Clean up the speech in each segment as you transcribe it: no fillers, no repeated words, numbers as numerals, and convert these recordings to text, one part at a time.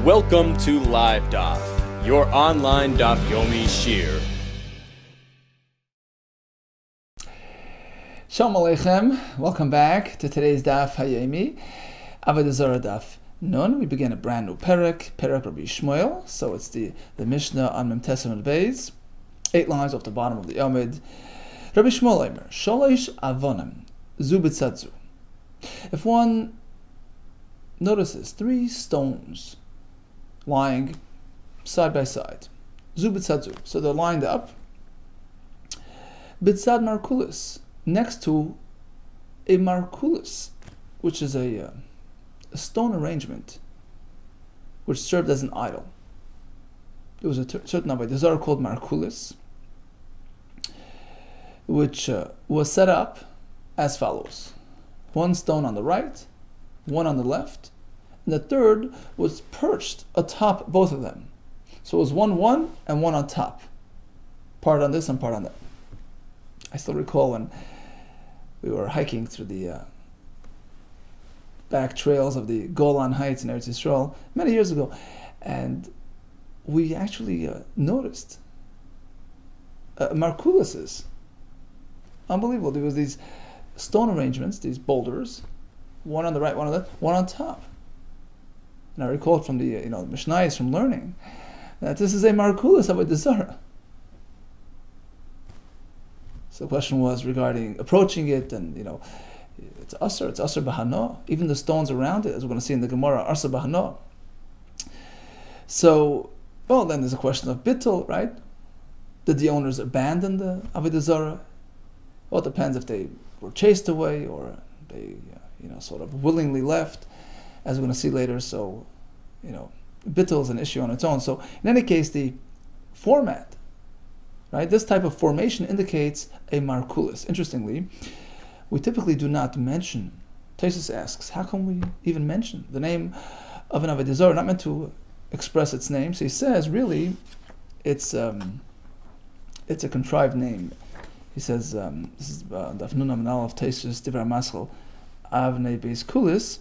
Welcome to LiveDaf, your online Daf Yomi Shir. Shalom Aleichem. Welcome back to today's Daf Hayomi, Avodah Zarah Daf Nun. We begin a brand new Perek Rabbi Shmuel. So it's the Mishnah on Mem Tesam Beis, 8 lines off the bottom of the Amid. Rabbi Shmuel Eimer, Sholosh Avonim, Zu B'tzadzu. If one notices 3 stones lying side by side, Zu B'tzadzu, so they're lined up, B'tzad Markulis, next to a Markulis, which is a stone arrangement which served as an idol. There was a certain Avodah Zarah called Markulis, which was set up as follows: 1 stone on the right, 1 on the left, and the third was perched atop both of them. So it was 1 and 1 on top, part on this and part on that. I still recall when we were hiking through the back trails of the Golan Heights in Eretz Yisrael many years ago, and we actually noticed Markulises. Unbelievable. There was these stone arrangements, these boulders, 1 on the right, 1 on the left, 1 on top. And I recall from the Mishnayos from learning that this is a Markulis of Avodah Zarah. So the question was regarding approaching it, and it's asur b'hano. Even the stones around it, as we're going to see in the Gemara, asur b'hano. So, then there's a question of bittul, right? Did the owners abandon the Avodah Zarah? Well, it depends if they were chased away or they, sort of willingly left, as we're going to see later. So, bittul is an issue on its own. So, in any case, the format, right? This type of formation indicates a markulis. Interestingly, we typically do not mention. Taisus asks, how can we even mention the name of an Avodah Zarah? Not meant to express its name. So he says, really, it's a contrived name. He says, this is Daf Nun Amud Aleph Taisus Divrei Maschil Avnei Beis Kulis.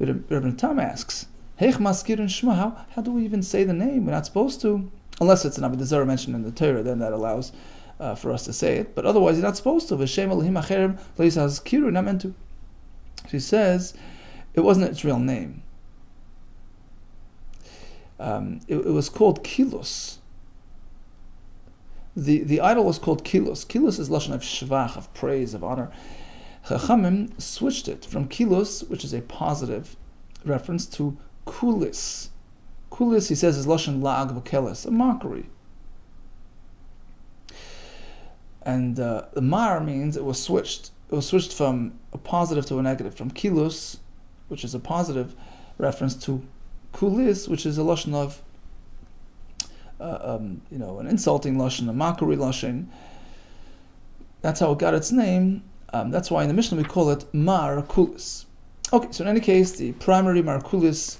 Rabbi Tam asks, Heich Maskirin Shma, how do we even say the name? We're not supposed to. Unless it's an Avodah Zarah mentioned in the Torah, then that allows for us to say it. But otherwise, you're not supposed to. V'shem Elohim acherem lo yizkiru, not meant to. She says it wasn't its real name. It was called Kilos. The idol was called Kilos. Kilos is lashon of shvach, of praise, of honor. Chachamim switched it from Kilos, which is a positive reference, to Kulis. Kulis, he says, is lashon la'ag v'keles, a mockery. And the mar means it was switched. It was switched from a positive to a negative, from Kilos, which is a positive reference, to Kulis, which is a lashon of an insulting lashon, a mockery lashon. That's how it got its name. That's why in the Mishnah we call it Mar Kulis. Okay, so in any case, the primary Markulis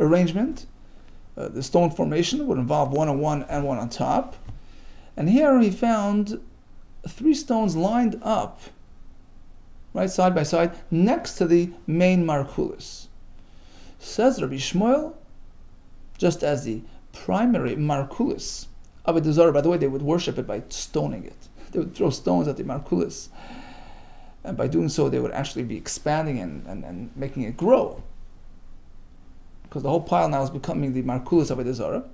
arrangement, the stone formation, would involve 1 on 1 and 1 on top. And here he found 3 stones lined up, right, side by side, next to the main Markulis. Says Rabbi Shmuel, just as the primary Markulis of Avodah Zarah, by the way, they would worship it by stoning it. They would throw stones at the Markulis. And by doing so, they would actually be expanding and making it grow. Because the whole pile now is becoming the Markulis of Avodah Zarah.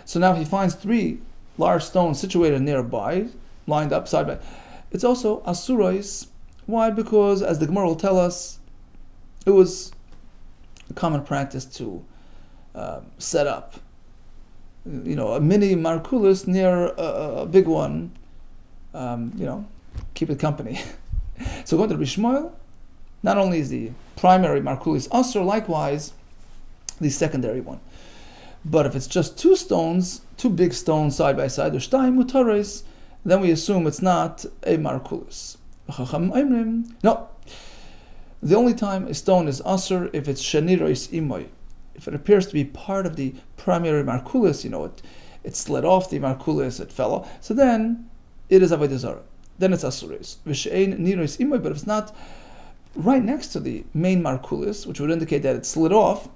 So now he finds 3 large stones situated nearby, lined up side by. It's also asurais. Why? Because, as the Gemara will tell us, it was a common practice to set up, a mini Markulis near a big one. Keep it company. So going to Rabbi Shmuel, not only is the primary Markulis asur, likewise the secondary one. But if it's just 2 stones, 2 big stones side by side, then we assume it's not a Markulis. No. The only time a stone is asur if it's shenirois imoy. If it appears to be part of the primary Markulis, it slid off the Markulis, it fell off. So then it is Avodah Zarah. Then it's asuris. V'she'ein nirois imoy. But if it's not right next to the main Markulis, which would indicate that it slid off,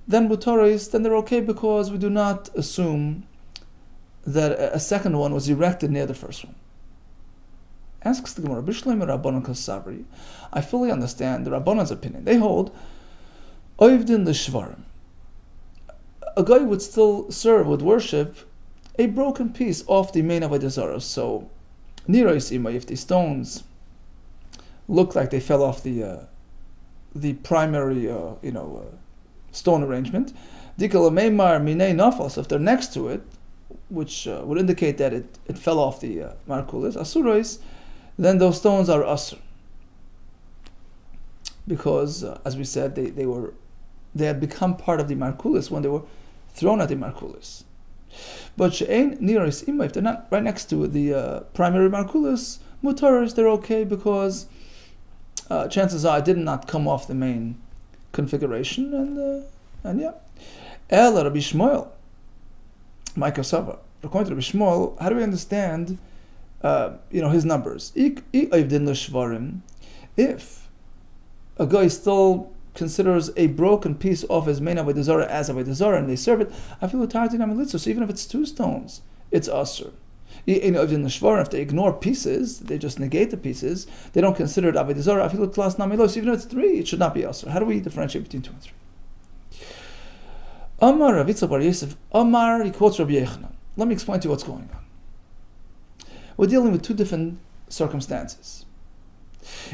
then mutaris, then they're okay because we do not assume that a second one was erected near the first one. Asks the Gemara, Bishleim Rabbanon Kasavri. I fully understand the Rabbanon's opinion. They hold Oivdin Lishvarim. A guy would still serve, would worship a broken piece off the main Avodah Zarah. So, Nirois Ima, if the stones look like they fell off the primary, stone arrangement, Dikala Meimar Minei Nafal, so if they're next to it, which would indicate that it fell off the Markulis, Asurois, then those stones are Asur. Because, as we said, they had become part of the Markulis when they were thrown at the Markulis. But She'ein Nirois Ima, if they're not right next to the primary Markulis, Mutaris, they're okay because chances are it did not come off the main configuration, and yeah. El Rabbi Shmuel, Micah Sava. According to Rabbi Shmuel, how do we understand his numbers? If a guy still considers a broken piece of his main Avodah Zarah as Avodah Zarah and they serve it, I feel so even if it's 2 stones, it's Asur. If they ignore pieces, they just negate the pieces, they don't consider it Avodah Zarah, so even if it's 3, it should not be Asur. How do we differentiate between 2 and 3? Amar Ravitza Bar Yosef, Amar, he quotes Rabbi Yechanan. Let me explain to you what's going on. We're dealing with 2 different circumstances.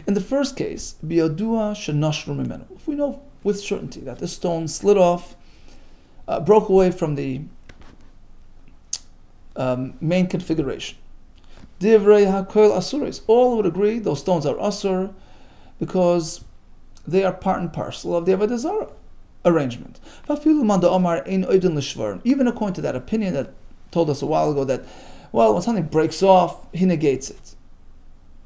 In the first case, Biyadua Shenashru Mimenu. If we know with certainty that the stone slid off, broke away from the main configuration. Divrei HaKoil Asuris. All would agree those stones are Asur because they are part and parcel of the Avodah Zarah arrangement. Even according to that opinion that told us a while ago that, well, when something breaks off, he negates it.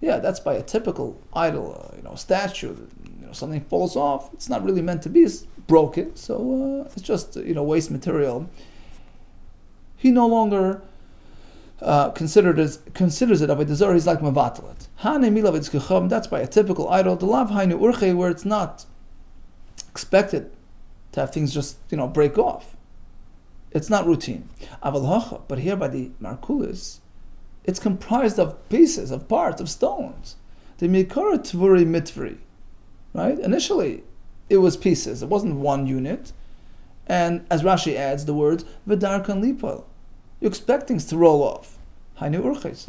Yeah, that's by a typical idol, statue. Something falls off. It's not really meant to be broken, so it's just waste material. He no longer considers it Avodah Zarah. He's like mavatalet. That's by a typical idol. The lav hainu urche, where it's not expected to have things just break off. It's not routine. But here by the Markulis, it's comprised of pieces, of parts, of stones. The mikara tvuri mitvri, right? Initially, it was pieces. It wasn't one unit. And as Rashi adds the words v'darkan lipol, you expect things to roll off. Hainu urches.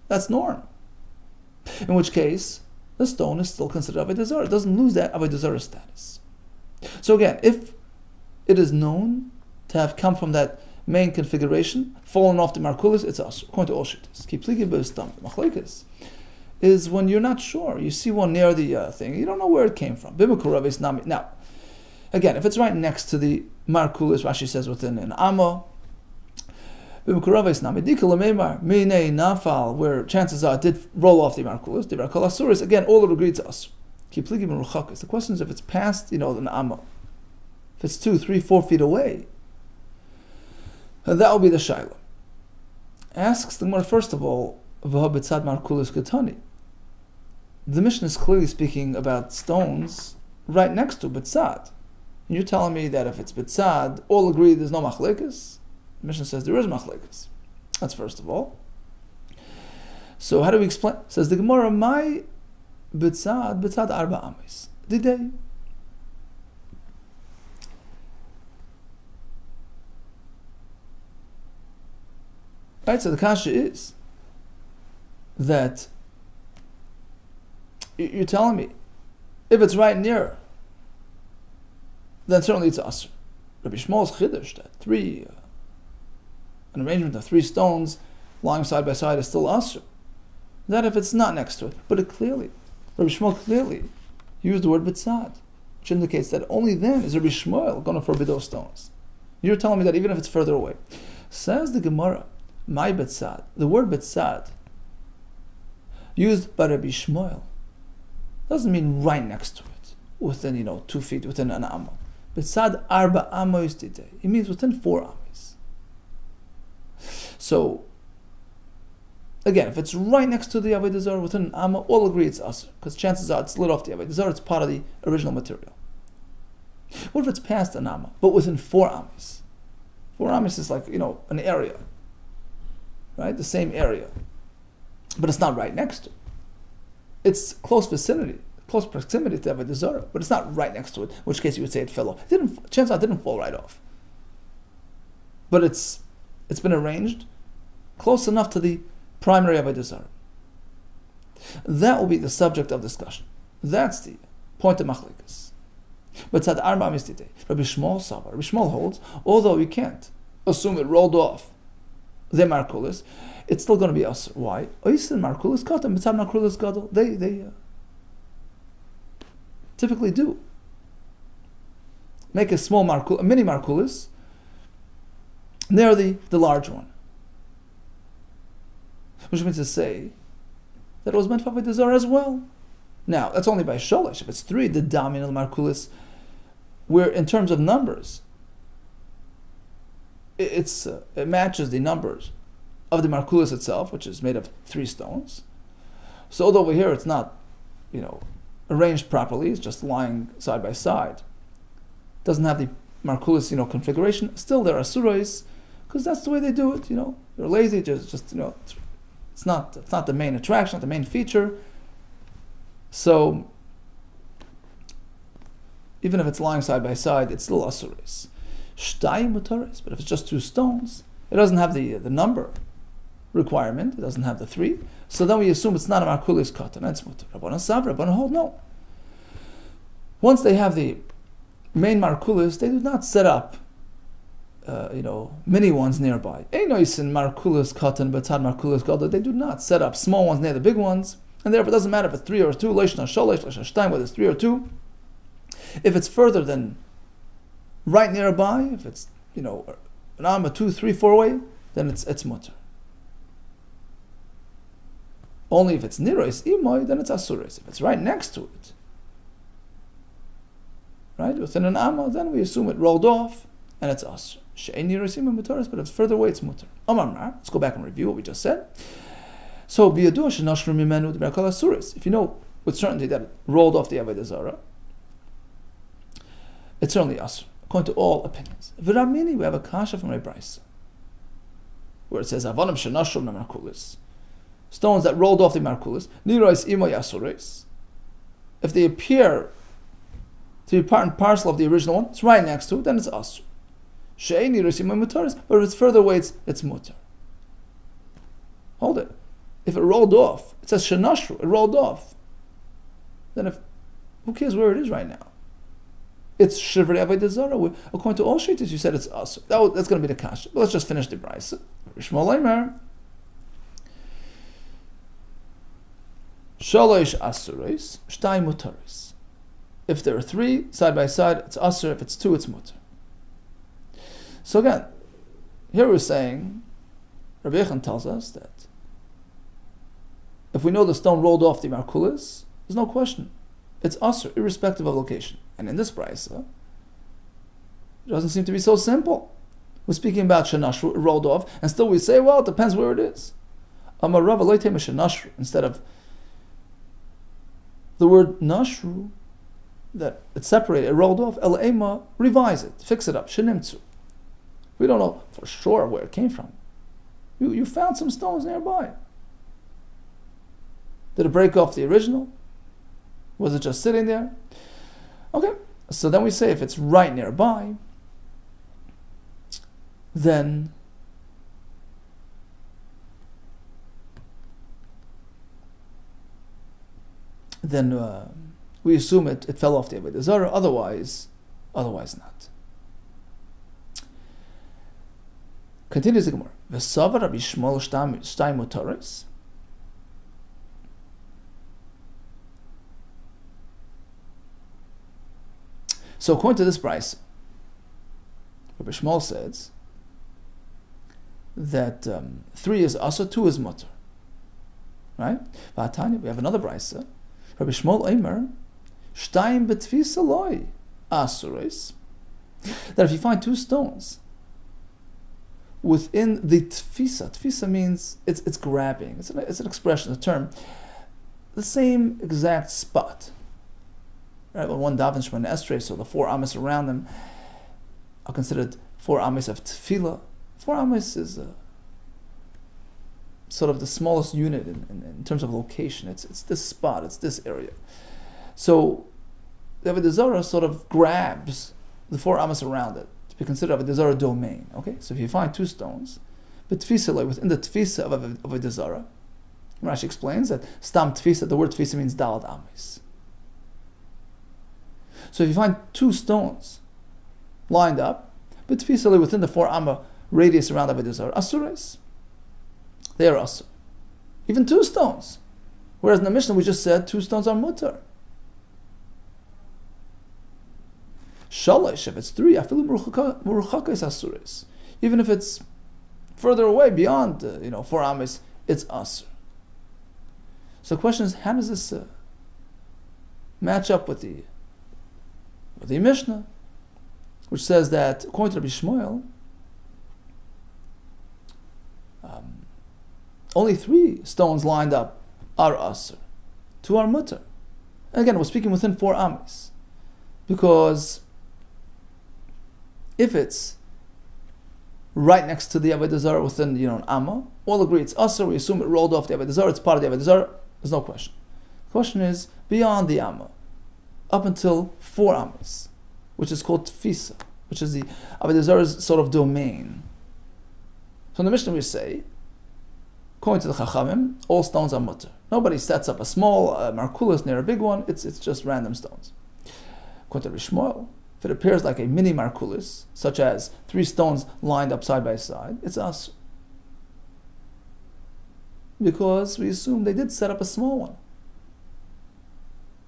That's norm. In which case, the stone is still considered Avodah Zarah. It doesn't lose that Avodah Zarah status. So again, if it is known to have come from that main configuration, fallen off the Markulis, it's Asur, according to all Shittas. Kipligi b'stam, machlekes, is when you're not sure. You see one near the thing, you don't know where it came from. Bimukuravis nami. Now, again, if it's right next to the Markulis, Rashi says within an Amma, Bimukuravis nami, dikala meimar, minei nafal, where chances are it did roll off the Markulis, the Rakal Asuris, again, all would agree to Asur. Kipligi b'ruchakis. The question is if it's past, an Amma. If it's 2, 3, 4 feet away, that will be the Shaila. Asks the Gemara, first of all, V'ha Markulis Ketani. The Mishnah is clearly speaking about stones right next to B'tzad. And you're telling me that if it's B'tzad, all agree there's no Machlekes? The Mishnah says there is Machlekes. That's first of all. So how do we explain? Says the Gemara, my B'tzad Arba Amis. Did they? Right, so the kasha is that you're telling me if it's right near, then certainly it's Asur. Rabbi Shmuel's chiddush that an arrangement of 3 stones lying side by side is still Asur. That if it's not next to it, but Rabbi Shmuel clearly used the word B'tzad, which indicates that only then is Rabbi Shmuel going to forbid those stones. You're telling me that even if it's further away. Says the Gemara, my B'tzad, the word B'tzad, used by Rabbi Shmuel, doesn't mean right next to it, within 2 feet, within an amma. B'tzad arba amos didei. It means within 4 amos. So, again, if it's right next to the Avodah Zarah, within an amma, all agree it's Asur, because chances are it's lit off the Avodah Zarah, it's part of the original material. What if it's past an amma, but within 4 amis? 4 amis is like, an area, right? The same area. But it's not right next to it. It's close vicinity, close proximity to Avodah Zarah, but it's not right next to it, in which case you would say it fell off. Chances are it didn't fall right off. But it's been arranged close enough to the primary Avodah Zarah. That will be the subject of discussion. That's the point of machlikas. But Tzad Arba Mistite, Rabbi Shmuel Savar, Rabbi Shmuel holds, although you can't assume it rolled off the markulis, it's still going to be us. Why? Oisin markulis katan, mitzad markulis gadol. They typically do make a small markul, a mini markulis near the large one, which means to say that it was meant for Avodah Zarah as well. Now that's only by sholish. If it's 3, the damin al markulis, where in terms of numbers, it matches the numbers of the markulis itself, which is made of 3 stones. So although over here it's not, arranged properly, it's just lying side by side, doesn't have the markulis, configuration, still there are surais, because that's the way they do it, They're lazy, just it's not the main attraction, not the main feature. So even if it's lying side by side, it's still asuris. Shtayim mutaris, but if it's just 2 stones, it doesn't have the number requirement, it doesn't have the 3, so then we assume it's not a markulis katan, it's mutar. Rabbanan sav, Rabbanan hold, no. Once they have the main markulis, they do not set up mini ones nearby. Einoisin markulis katan b'tzad markulis gadol, they do not set up small ones near the big ones, and therefore it doesn't matter if it's 3 or 2, leish shalosh, leish shtayim, whether it's 3 or 2. If it's further than right nearby, if it's an amma 2, 3, 4 away, then it's mutar. Only if it's nirais imoy, then it's asuris. If it's right next to it, right within an amma, then we assume it rolled off and it's asur. She'ein nirais imoy mutaris, but if it's further away, it's mutar. Let's go back and review what we just said. So biyadu shenashru mimenu d'merakal asuris. If you know with certainty that it rolled off the Avodah Zarah, it's certainly asur, according to all opinions. V'ramini, we have a kasha from Rabbi Brisa, where it says avanim shenashru markulis, stones that rolled off the markulis, nirais imoy asuris. If they appear to be part and parcel of the original one, it's right next to it, then it's asur. She'ein nirais imoy mutaris, but if it's further away, it's mutar. Hold it. If it rolled off, it says shenashru, it rolled off. Then who cares where it is right now? It's shivrei Avodah Zarah. According to all shittas, you said it's asur. That's going to be the kasha. But let's just finish the brisa. Shmuel Eimer. Shalosh asuris, shtayim mutaris. If there are 3 side by side, it's asur. If it's 2, it's mutar. So again, here we're saying, Rabbi Yechon tells us that if we know the stone rolled off the markulis, there's no question. It's asur, irrespective of location. And in this brisa, it doesn't seem to be so simple. We're speaking about shenashru, it rolled off, and still we say, well, it depends where it is. Amar Rava lo yitema shenashru, instead of the word nashru, that it's separated, it rolled off, el ema, revise it, fix it up, shenimtzu. We don't know for sure where it came from. You found some stones nearby. Did it break off the original? Was it just sitting there? Okay, so then we say if it's right nearby, then we assume it fell off the Avodah Zarah, otherwise not. Continues the Gemara. V'savar Rabbi Shmuel shtayim mutaris. So according to this brisa, Rabbi Shmuel says that 3 is asur, 2 is mutar. Right? V'atanya, we have another brisa. Rabbi Shmuel Eimer, shtayim b'tfisa loy asuris. That if you find 2 stones within the tfisa means it's grabbing. It's an expression, a term. The same exact spot. right? When one davens Shemona Esrei, so the 4 amis around them are considered 4 amis of tefillah. 4 amis is sort of the smallest unit in terms of location. It's this spot, it's this area. So the Avodah Zarah sort of grabs the 4 amas around it to be considered Avodah Zarah domain. Okay, so if you find 2 stones, but tfisa, within the tfisa of Avodah Zarah, Rashi explains that stam tfisa, the word tfisa means dalad amis. So if you find 2 stones lined up, but tfisa within the 4 amma radius around Avodah Zarah, asures, they are asur. Even 2 stones. Whereas in the Mishnah we just said 2 stones are mutar. Shalish, if it's 3, afilu muruchakais asures. Even if it's further away beyond 4 amis, it's asur. So the question is, how does this match up with the Mishnah, which says that according to Rabbi Shmuel, only 3 stones lined up are asur, 2 are mutar. And again, we're speaking within 4 amis, because if it's right next to the Avodah Zarah within an amma, all agree it's asur. We assume it rolled off the Avodah Zarah, it's part of the Avodah Zarah. There's no question. The question is beyond the amma, up until 4 amis, which is called tfisa, which is the Avodah Zarah's sort of domain. So in the Mishnah we say, according to the Chachamim, all stones are mutar. Nobody sets up a small markulis near a big one. It's just random stones. According to Rishmoel, if it appears like a mini markulis, such as 3 stones lined up side by side, it's asur. Because we assume they did set up a small one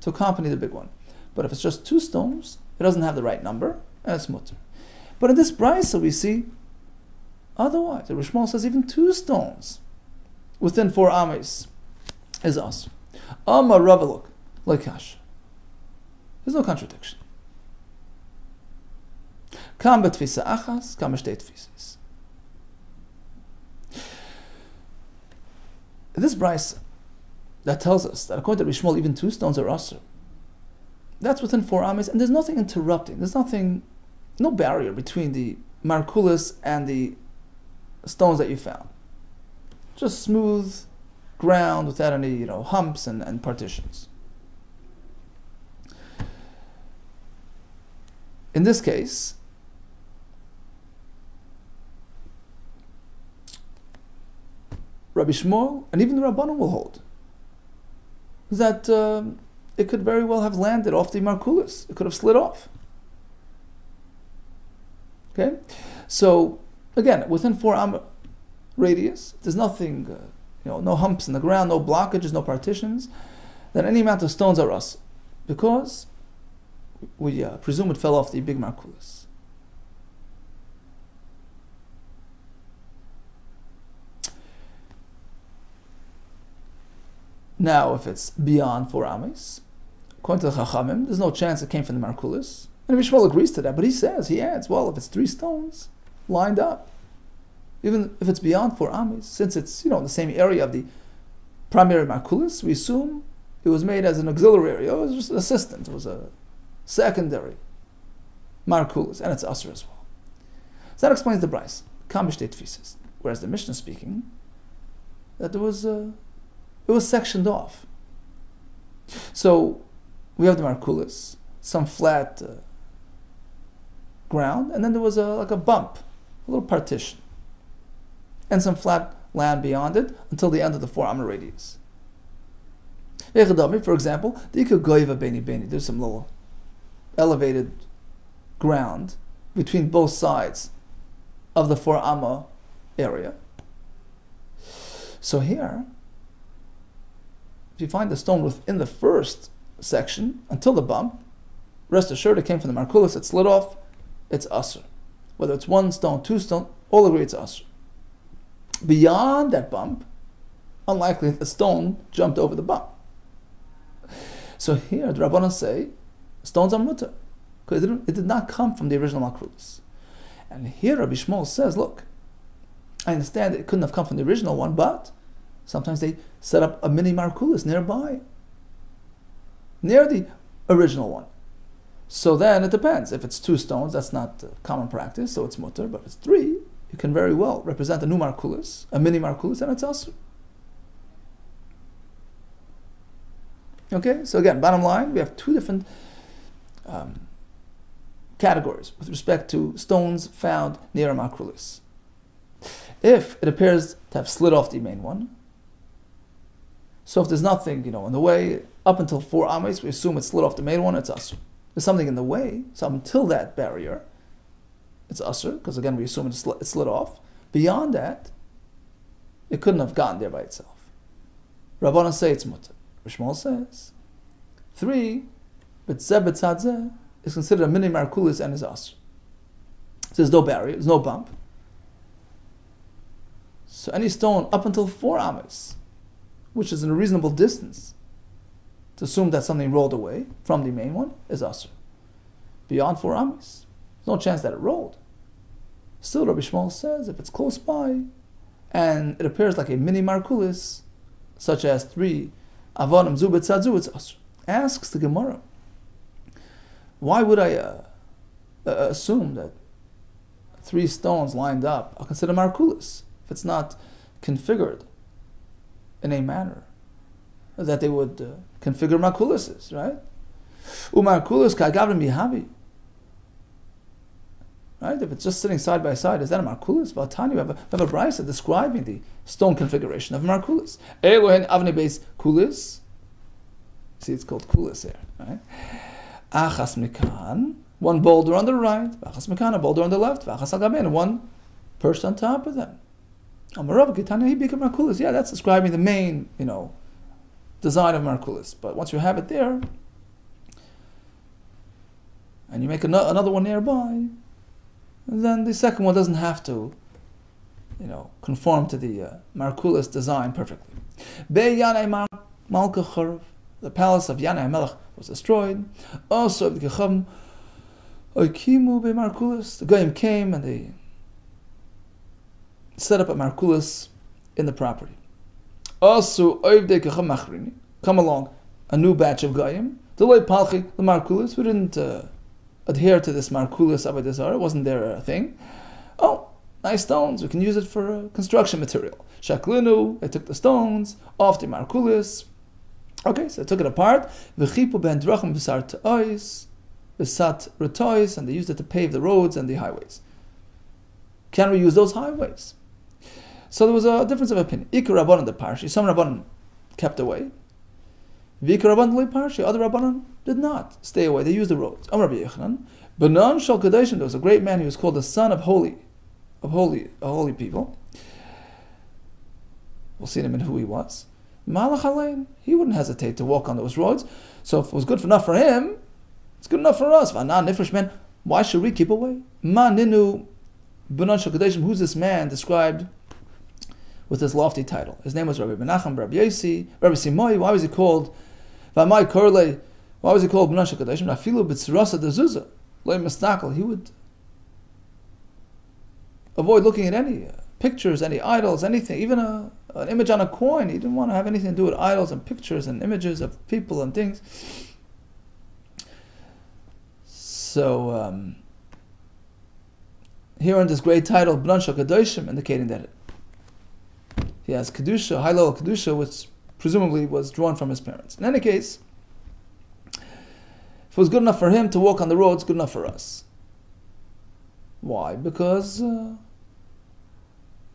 to accompany the big one. But if it's just 2 stones, it doesn't have the right number, and it's mutar. But in this brisa we see otherwise. The Rishmoel says even 2 stones within 4 amis is asur. Amar Rava, look, lekash. There's no contradiction. Kam betfisa achas, kam shtei tfisas. This brisa that tells us that according to Rishmoel, even 2 stones are asur. That's within 4 amis, and there's nothing interrupting. There's no barrier between the markulis and the stones that you found. Just smooth ground without any humps and partitions. In this case, Rabbi Shmuel and even the Rabbanon will hold that it could very well have landed off the markulis. It could have slid off. Okay, so again, within 4 amma radius, there's nothing, no humps in the ground, no blockages, no partitions. Then any amount of stones are asur, because we presume it fell off the big markulis. Now, if it's beyond 4 amis, according to the Chachamim, there's no chance it came from the markulis. And Rishmoel agrees to that, but he adds, well, if it's 3 stones lined up, even if it's beyond 4 amis, since it's in the same area of the primary markulis, we assume it was made as an auxiliary area. It was just an assistant. It was a secondary markulis, and it's asur as well. So that explains the brisa. Kam b'shtei tfisas. Whereas the Mishnah speaking that it was sectioned off. So we have the markulis, some flat ground, and then there was like a bump, a little partition, and some flat land beyond it until the end of the 4 amma radius. For example, there's some little elevated ground between both sides of the 4 amma area. So here, if you find the stone within the first section until the bump, rest assured it came from the markulis, it slid off, it's asur. Whether it's 1 stone, 2 stone, all agree it's asur. Beyond that bump, unlikely the stone jumped over the bump. So here the Rabbanan say stones are mutar, because it did not come from the original markulis. And here Rabbi Shmuel says, look, I understand that it couldn't have come from the original one, but sometimes they set up a mini markulis nearby, near the original one. So then it depends. If it's 2 stones, that's not common practice, so it's mutter. But if it's 3, it can very well represent a new markulis, a mini markulis, and it's asur. Okay, so again, bottom line, we have 2 different categories with respect to stones found near a markulis. If it appears to have slid off the main one, so if there's nothing, in the way, up until 4 ames, we assume it's slid off the main one, it's asur. There's something in the way, so until that barrier, it's asur, because again, we assume it slid off. Beyond that, it couldn't have gotten there by itself. Rabbanan say it's mutter. Rishmal says 3, but zeh is considered a mini markulis and is asur. So there's no barrier, there's no bump. So any stone up until 4 ames, which is in a reasonable distance, to assume that something rolled away from the main one, is asur. Beyond 4 ames, there's no chance that it rolled. Still, Rabbi Shmuel says if it's close by and it appears like a mini markulis, such as 3 avonim zu b'tzadzu, it's asur. Asks the Gemara, why would I assume that 3 stones lined up are considered markulis if it's not configured in a manner that they would configure markulises, right? Umarkulis ka'gavrim yihavi. Right? If it's just sitting side by side, is that a markulis? Vatani, we have a brisa describing the stone configuration of markulis. Elohen avnei beis kulis. See, it's called kulis here, right? Achas mikan, one boulder on the right. Achas mikan, a boulder on the left. Achas al gaben, one perched on top of them. Amarav gitana he became markulis. Yeah, that's describing the main, design of markulis. But once you have it there, and you make another one nearby, then the second one doesn't have to, conform to the markulis design perfectly. Be Yanai Malka Charav, the palace of Yanai Melech was destroyed. Also, the Gecham Oikimu be markulis. The Goyim came and they set up a markulis in the property. Also, Oivdei Gecham Machrini, come along, a new batch of Goyim. The Loi Palchi, the markulis, we didn't adhere to this markulis Avodah Zarah. It wasn't their thing. Oh, nice stones. We can use it for construction material. Shaklinu, they took the stones off the markulis. Okay, so they took it apart. V'chipu ben drachim v'sar ta'ois, v'sat retois, and they used it to pave the roads and the highways. Can we use those highways? So there was a difference of opinion. Ikar Rabbanan the Parshi, some Rabbanan kept away. Vikar Rabbanan the Parshi, other Rabbanan did not stay away. They used the roads. Amar Rabbi Yochanan, Banan Shal Kadeshim, there was a great man who was called the son of holy people. We'll see in a minute who he was. Malach Alein, he wouldn't hesitate to walk on those roads. So if it was good enough for him, it's good enough for us. Vanan Nifresh men, why should we keep away? Ma Ninu Banan Shal Kadeshim, who's this man described with this lofty title? His name was Rabbi Menachem, Rabbi Yossi, Rabbi Simoi. Why was he called Vamai Korle? Why was he called Banan Shal Kadeshim? Afilu b'tzrasa dezuzah loy mistakel. He would avoid looking at any pictures, any idols, anything, even an image on a coin. He didn't want to have anything to do with idols and pictures and images of people and things. So here in this great title, Banan Shal Kadeshim, indicating that he has kedusha, high level kedusha, which presumably was drawn from his parents. In any case, if it was good enough for him to walk on the roads, good enough for us. Why? Because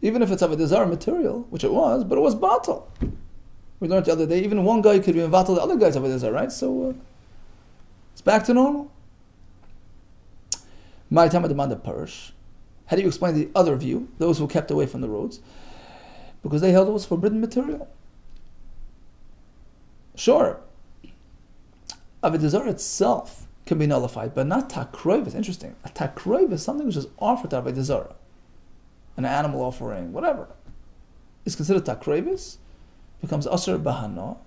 even if it's Avodah Zarah material, which it was, but it was batal. We learned the other day, even one guy could be batal the other guy's Avodah Zarah, right? So it's back to normal. My time demand of Parish. How do you explain the other view, those who kept away from the roads? Because they held it was forbidden material. Sure, Avodah Zarah itself can be nullified, but not takroiv. It's interesting. A takroiv is something which is offered to Avodah Zarah, an animal offering, whatever. It's considered takroivis, becomes asur bahana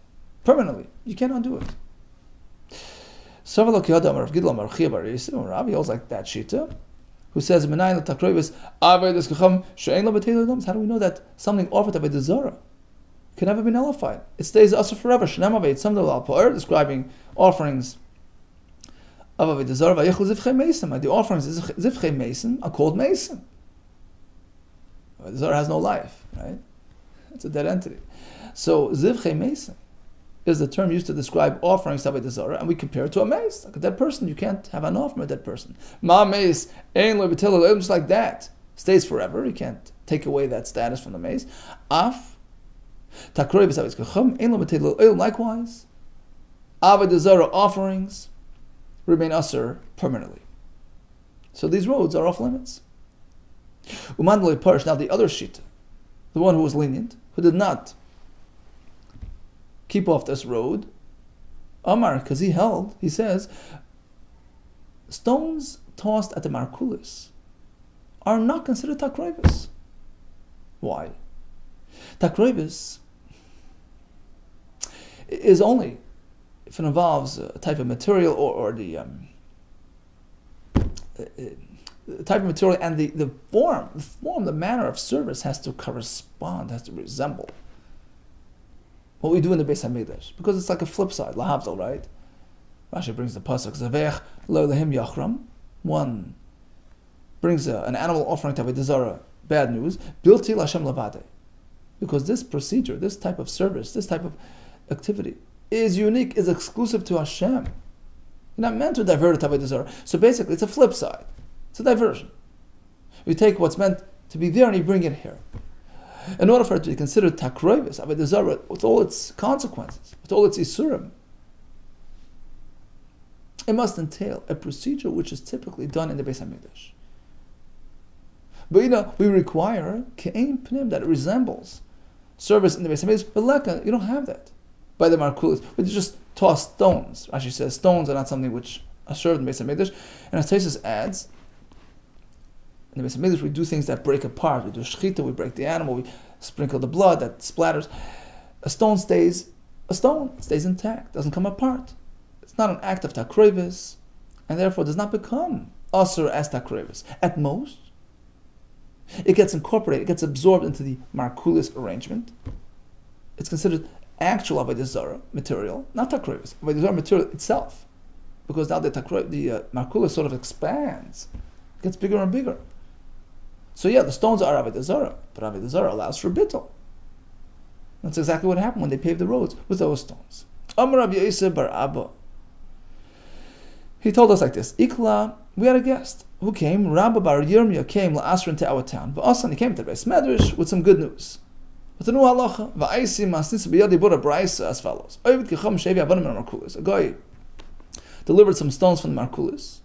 permanently. You can't undo it. He holds like that shita, who says, how do we know that something offered to Avodah Zarah can never be nullified? It stays asur forever. Describing offerings of Avodah Zarah vayichlu zivchei mesim. The offerings of zivchei mesim are called mesim. Avodah Zarah has no life, right? It's a dead entity. So zivchei mesim is the term used to describe offerings to Avodah Zarah, and we compare it to a mace. Like a dead person, you can't have an offering of a dead person. Ma mace, ein lo b'tel, just like that, stays forever. You can't take away that status from the mace. Af, takroi b'savis kacham, ein lo b'tel, likewise, Avodah Zarah offerings remain usher permanently. So these roads are off limits. Umandalei Parsh, now the other shita, the one who was lenient, who did not keep off this road, Amar, because he says, stones tossed at the markulis are not considered takroibus. Why? Takroibus is only if it involves a type of material or the type of material, and the form, the manner of service has to correspond, has to resemble what we do in the Beis HaMikdash, because it's like a flip side, lahavdil, right? Rashi brings the pasuk, Zavech lo lehim yachram. One brings an animal offering to Avodah Zarah, bad news, bilti l'Hashem lavade, because this procedure, this type of service, this type of activity is unique, is exclusive to Hashem. You're not meant to divert it to Avodah Zarah. So basically, it's a flip side. It's a diversion. You take what's meant to be there and you bring it here. In order for it to be considered takroivus, Avodah Zarah, with all its consequences, with all its isurim, it must entail a procedure which is typically done in the Beis HaMikdash. But we require ke'ein pnim, that it resembles service in the Beis HaMikdash. But leka, you don't have that by the markulis. We just toss stones. Rashi says stones are not something which are served in the Beis HaMikdash. And as Taisus adds, in the Beis HaMikdash, we do things that break apart. We do shechita, we break the animal, we sprinkle the blood that splatters. A stone stays intact, doesn't come apart. It's not an act of takroivus, and therefore does not become asur as takroivus. At most, it gets incorporated, it gets absorbed into the markulis arrangement. It's considered actual Avodah Zarah material, not takroivus. Avodah Zarah material itself, because now the markulis sort of expands, it gets bigger and bigger. So the stones are Avodah Zarah, but Avodah Zarah allows for bittul. That's exactly what happened when they paved the roads with those stones. Amar Rabbi Yosef bar Abba. He told us like this: Ikla, we had a guest who came. Rabbi bar Yirmiyah came la'asrin to our town. But also he came to the Beis Medrash with some good news. With a new halacha, va'aisi masnis b'yadi bura braysa as follows: Ovid kicham shevi avanim and markulis. A guy delivered some stones from the markulis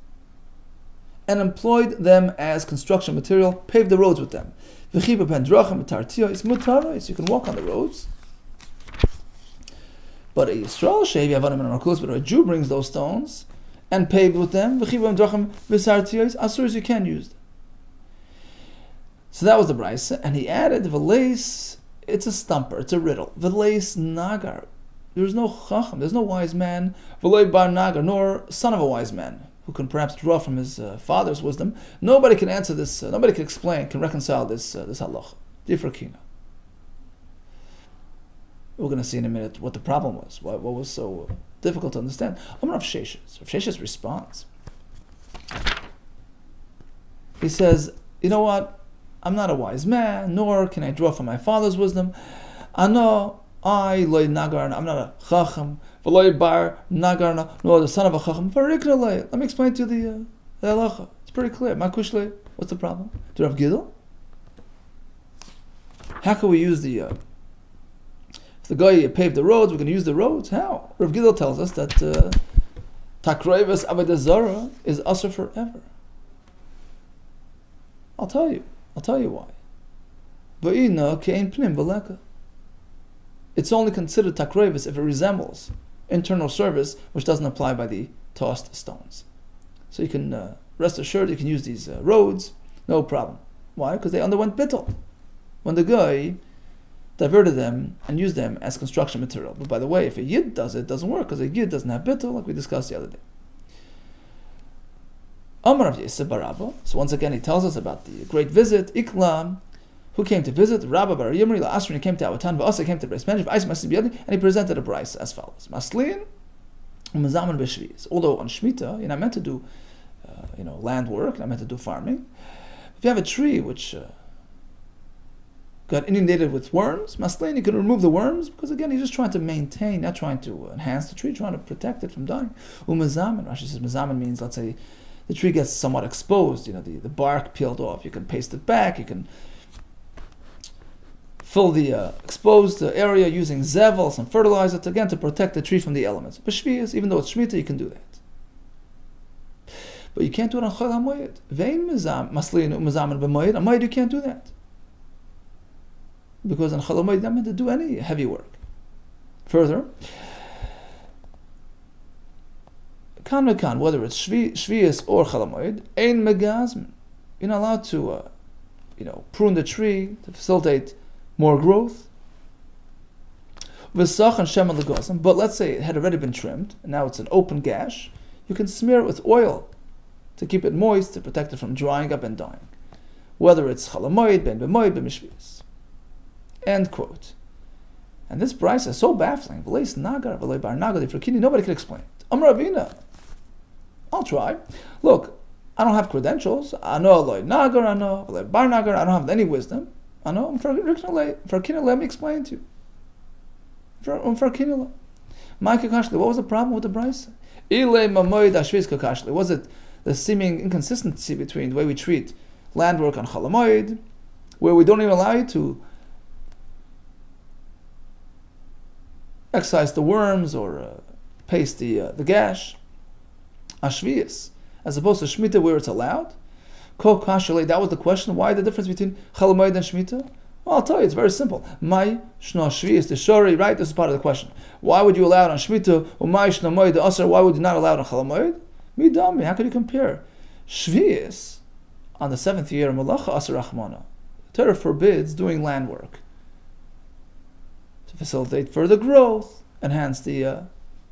and employed them as construction material, paved the roads with them. You can walk on the roads. But a Yisrael shevi avanim and markulis, but a Jew brings those stones and paved with them, as you can use them. So that was the brayse, and he added v'leis. It's a stumper, it's a riddle. V'leis nagar. There's no chacham, there's no wise man. V'lei bar nagar, nor son of a wise man, who can perhaps draw from his father's wisdom. Nobody can answer this. Nobody can explain, can reconcile this halacha. Difrakina. We're going to see in a minute what the problem was. What was so difficult to understand. I'm Rav Sheshes. Rav Sheshes responds. He says, you know what? I'm not a wise man, nor can I draw from my father's wisdom. I know I loy nagar, I'm not a chacham. V'loy bar nagar, nor the son of a chacham. Let me explain to you the halacha. It's pretty clear. Makushle, what's the problem? Do you have Gidel? How can we use the guy paved the roads, we're going to use the roads? How? Rav Gidel tells us that takroivus Avodah Zarah is asur forever. I'll tell you why. It's only considered takroivus if it resembles internal service, which doesn't apply by the tossed stones. So you can rest assured you can use these roads, no problem. Why? Because they underwent bittul when the guy diverted them and used them as construction material. But by the way, if a yid does it, it doesn't work, because a yid doesn't have bittul, like we discussed the other day. Amar Rav Yosef bar Abba. So once again, he tells us about the great visit. Ikla, who came to visit? Rabbi bar Yimri la'asrin, he came to our town. V'asa came to Beis Medrash. And he presented a brayse as follows: Maslin Umazaman b'shvius. Although on Shemitah, you're not meant to do, land work, you're not meant to do farming. If you have a tree which got inundated with worms, Maslain, you can remove the worms, because again, you're just trying to maintain, not trying to enhance the tree, trying to protect it from dying. Umazaman, Rashi says, mazaman means, let's say, the tree gets somewhat exposed, the bark peeled off. You can paste it back, you can fill the exposed area using zevel, some fertilizer, to protect the tree from the elements. B'shvius, even though it's Shemitah, you can do that. But you can't do it on Chol HaMoed. Vein maslin u'mazaman b'moed. On Moed you can't do that. Because on Chol HaMoed you're not meant to do any heavy work. Further, whether it's Shvius or Chol HaMoed, ein megazmin. You're not allowed to, prune the tree to facilitate more growth. But let's say it had already been trimmed, and now it's an open gash. You can smear it with oil to keep it moist, to protect it from drying up and dying. Whether it's Chol HaMoed, ben b'moed, ben b'shvius. End quote. And this brisa is so baffling. Nobody can explain it. Amar Avina. I'll try. Look, I don't have credentials. I know Eloi Nagar, I know Eloi Bar Nagar, I don't have any wisdom. I know. Let me explain to you. What was the problem with the brisa? Was it the seeming inconsistency between the way we treat land work on Chol HaMoed, where we don't even allow you to excise the worms or paste the gash, Ashvius, as opposed to Shemitah where it's allowed? That was the question. Why the difference between Chol HaMoed and Shemitah? Well, I'll tell you, it's very simple. Mai shno Shvius, the shori, right? This is part of the question. Why would you allow it on Shemitah? Or Mai shno Moed, the Asar, why would you not allow it on Chol HaMoed? Midami, how could you compare? Shvius, on the 7th year of Malacha Asar Rachmana, the Torah forbids doing land work to facilitate further growth, enhance the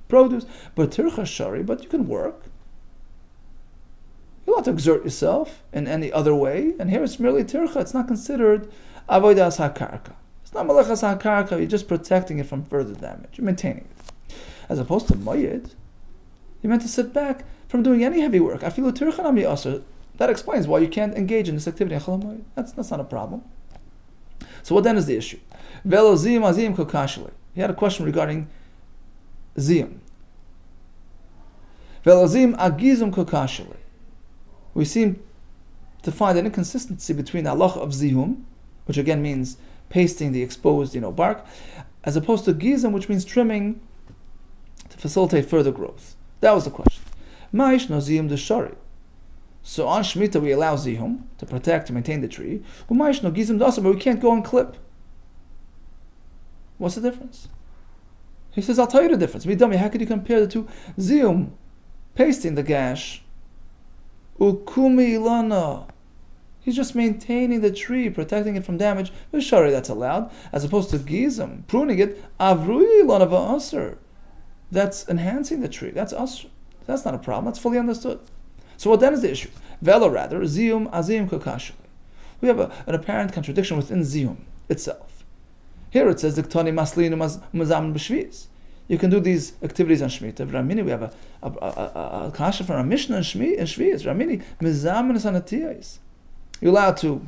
produce. But Tircha Shari, but you can work. You're allowed to exert yourself in any other way, and here it's merely Tircha. It's not considered Avodas HaKarka. It's not Malachas HaKarka, you're just protecting it from further damage. You're maintaining it. As opposed to Moyed, you're meant to sit back from doing any heavy work. Afilu Tircha Nami Asr. That explains why you can't engage in this activity in Chol HaMoed. That's not a problem. So what then is the issue? Velo Ziyum Aziyum Kokashli. He had a question regarding Ziyum. Velo Ziyum Agizum Kokashli. We seem to find an inconsistency between the halacha of Ziyum, which again means pasting the exposed, bark, as opposed to Gizum, which means trimming to facilitate further growth. That was the question. Ma'ish no Ziyum de Shari. So on Shemitah we allow Ziyum to protect, to maintain the tree. Ma'ish no Gizum de Asar, but we can't go and clip. What's the difference? He says, I'll tell you the difference. Midami, how could you compare the two? Ziyum, pasting the gash, Ukumi ilana. He's just maintaining the tree, protecting it from damage. V'shari, that's allowed. As opposed to gizim, pruning it, avrui ilana v'asr. That's enhancing the tree. That's asr. That's not a problem. That's fully understood. So what then is the issue? Vela rather, ziyum aziyum kokashli. We have an apparent contradiction within ziyum itself. Here it says, diktani maslinu mazam b'shviz. You can do these activities on Shemitah. Ramini, we have a kasha from a Mishnah in Shvius. Ramini, mizamen sanatiyos. You're allowed to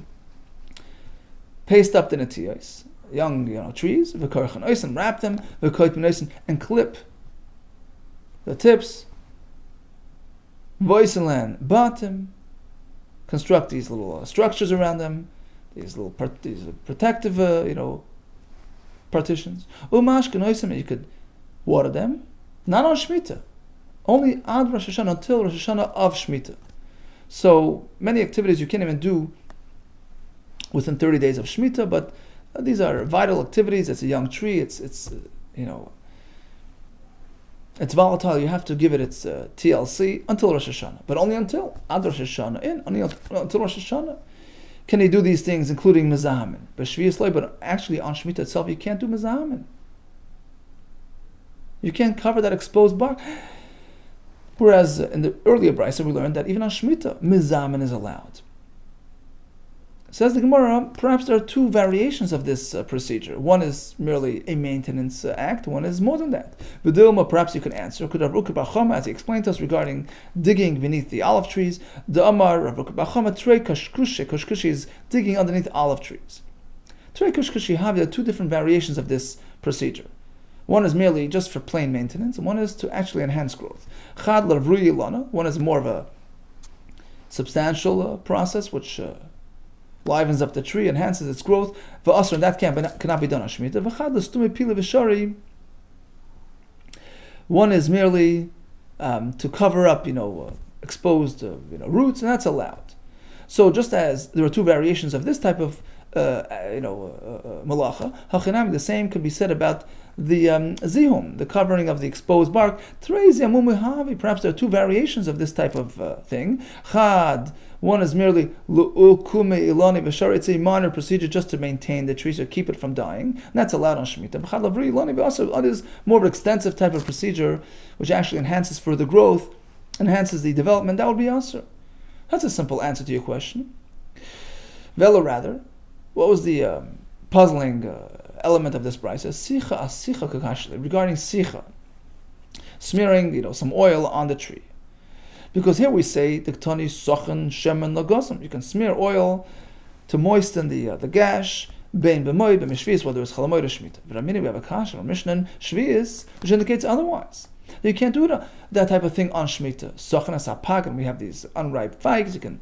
paste up the natiyos, young trees, and wrap them, and clip the tips, voiceland bottom, construct these little structures around them, these protective, partitions. You could water them, not on Shemitah, only ad Rosh Hashanah, until Rosh Hashanah of Shemitah. So many activities you can't even do within 30 days of Shemitah, but these are vital activities. It's a young tree. It's volatile. You have to give it its TLC until Rosh Hashanah, but only until ad Rosh Hashanah. Only until Rosh Hashanah can you do these things, including mezahamin. But actually on Shemitah itself, you can't do mezahamin. You can't cover that exposed bark. Whereas in the earlier brisa we learned that even on Shemitah, mizamin is allowed. Says the Gemara, perhaps there are two variations of this procedure. One is merely a maintenance act, one is more than that. V'dilma, perhaps you can answer. Could Rav Ukah bar Chama, as he explained to us regarding digging beneath the olive trees, the Amar Rav Ukah bar Chama, Trei kashkushi. Kashkushi is digging underneath olive trees. Trei kashkushi have, there are two different variations of this procedure. One is merely just for plain maintenance, and one is to actually enhance growth. Chad l'vruyi lana, one is more of a substantial process, which livens up the tree, enhances its growth. V'asr, and that cannot be done on Shemitah. V'chad l'stumi pili v'shari, one is merely to cover up, exposed, roots, and that's allowed. So just as there are two variations of this type of malacha, hachinami, the same could be said about the zihum, the covering of the exposed bark. Perhaps there are two variations of this type of thing. Chad, one is merely lu'ukume ilani v'shar, it's a minor procedure just to maintain the tree, so keep it from dying, and that's allowed on Shemitah. Chad lavri ilani, but also it is more of an extensive type of procedure, which actually enhances further growth, enhances the development, that would be answer. That's a simple answer to your question. Velo rather, what was the puzzling element of this brisa? Sicha asicha kakashli, regarding sicha, smearing some oil on the tree, because here we say diktani sochen shemen lagosam. You can smear oil to moisten the gash. Bein b'moed b'mishvius, whether it's chalamoid or shmita. V'ramini, we have a kash or mishnah shvius, which indicates otherwise. You can't do that type of thing on Shemitah. Sochen asapag, and we have these unripe figs. You can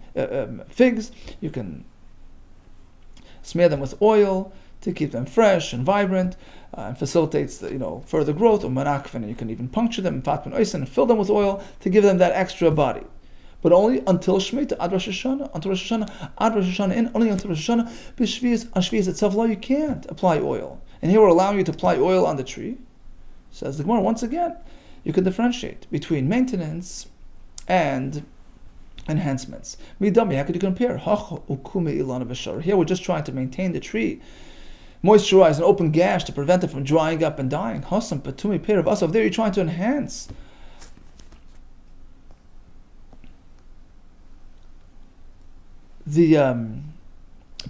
figs. You can smear them with oil to keep them fresh and vibrant, and facilitates the further growth. Or manakfen, and you can even puncture them, fatman oisen, and fill them with oil to give them that extra body. But only until Shemitah, ad Rosh Hashanah, until Rosh Hashanah, ad Rosh Hashanah, only until Rosh Hashanah. B'shvius, on Shvius itself, you can't apply oil. And here we're allowing you to apply oil on the tree. Says the Gemara once again. You can differentiate between maintenance and enhancements. Midami, how could you compare? Here we're just trying to maintain the tree, moisturize an open gash to prevent it from drying up and dying. Hasam patumi pair of us. Over there you're trying to enhance the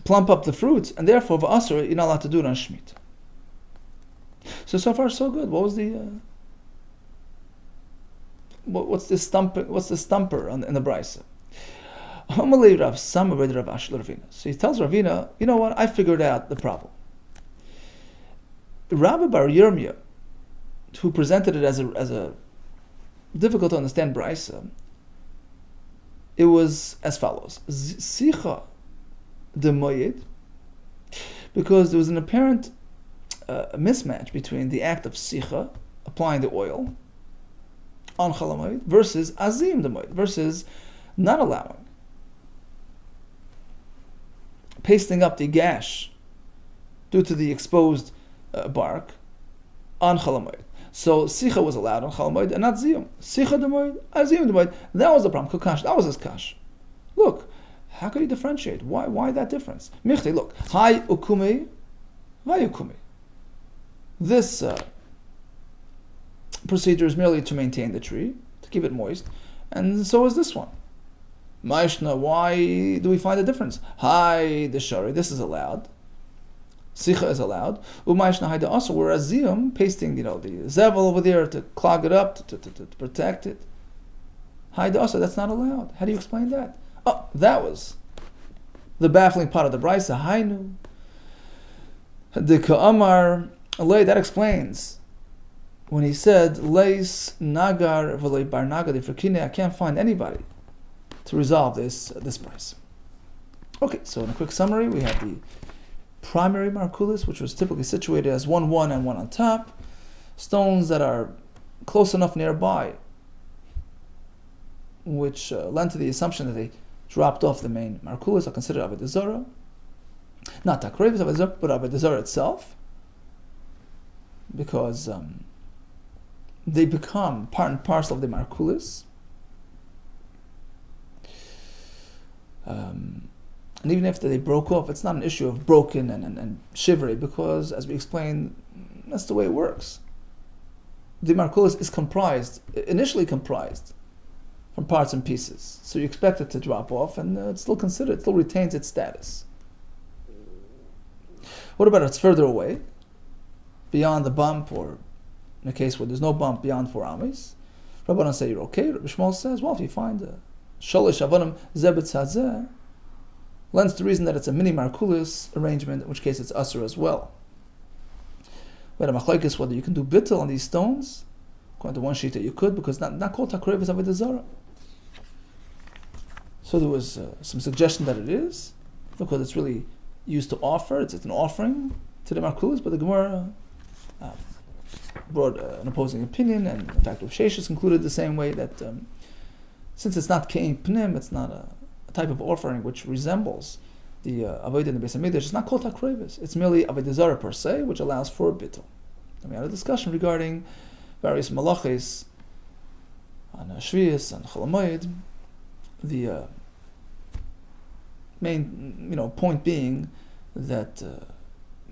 plump up the fruits, and therefore v'asur, you're not allowed to do it on Shemitah. So far so good. What was the what's the stumper in the brisa? So he tells Ravina, you know what? I figured out the problem. Rabbi Bar Yirmiyah, who presented it as a difficult to understand brisa, it was as follows: Sicha de moyed, because there was an apparent mismatch between the act of sicha, applying the oil on chalamoid, versus azim the moed, versus not allowing, pasting up the gash due to the exposed bark on chalamoid. So sicha was allowed on chalamoid and not ziyum. Sicha the moed, azim the moed. That was the problem. Kukash, that was his kash. Look, how can you differentiate? Why that difference? Michte, look, hay ukume, vay ukume. This procedure is merely to maintain the tree, to keep it moist, and so is this one. Maishna, why do we find a difference? Hi, the shari, this is allowed. Sicha is allowed. Umaishna hai also, whereas ziyum, pasting the zevel over there to clog it up, to protect it. Hai also, that's not allowed. How do you explain that? Oh, that was the baffling part of the brisa. Hainu. The ka'amar, that explains when he said, Leis nagar v'lei bar nagar defrakine, I can't find anybody to resolve this price. Okay, so in a quick summary, we have the primary markulis, which was typically situated as one and one on top, stones that are close enough nearby, which lend to the assumption that they dropped off the main markulis, are considered Avodah Zarah. Not takrev Avodah Zarah, but Avodah Zarah itself, because they become part and parcel of the markulis. And even if they broke off, it's not an issue of broken and shivery, because, as we explained, that's the way it works. The markulis is initially comprised from parts and pieces. So you expect it to drop off, and it's still considered, it still retains its status. What about if it's further away, beyond the bump, or in a case where there's no bump beyond 4 amis? Rabbanan say you're okay. Rabbi Shmuel says, well, if you find a shalish avonim zebet tzazeh, lends the reason that it's a mini markulis arrangement, in which case it's usher as well. We had a machlokes whether you can do bittul on these stones. According to one sheet that you could, because not called takrev is Avodah Zarah. So there was some suggestion that it is, because it's really used to offer. It's an offering to the markulis, but the Gemara brought an opposing opinion, and in fact, Rav Sheshes concluded the same way, that since it's not kein pnim, it's not a type of offering which resembles the avodah in the Beis Hamikdash, it's not called takrevis. It's merely Avodah Zarah per se, which allows for a bittul. And we had a discussion regarding various malachis on Shvius and Chol Hamoed. The main point being that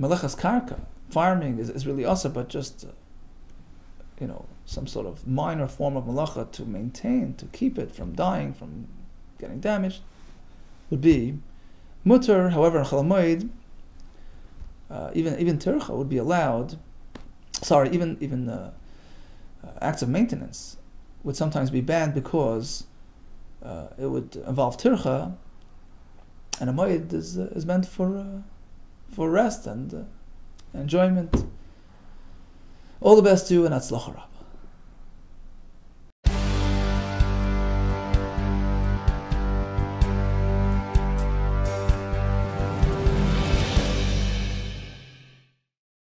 melechas karka, farming, is really also, but just some sort of minor form of malacha to maintain, to keep it from dying, from getting damaged, would be mutter. However, in Chol Hamoed, even tircha would be allowed. Sorry, even acts of maintenance would sometimes be banned, because it would involve tircha, and a moed is meant for rest and enjoyment. All the best to you, and atzlacha.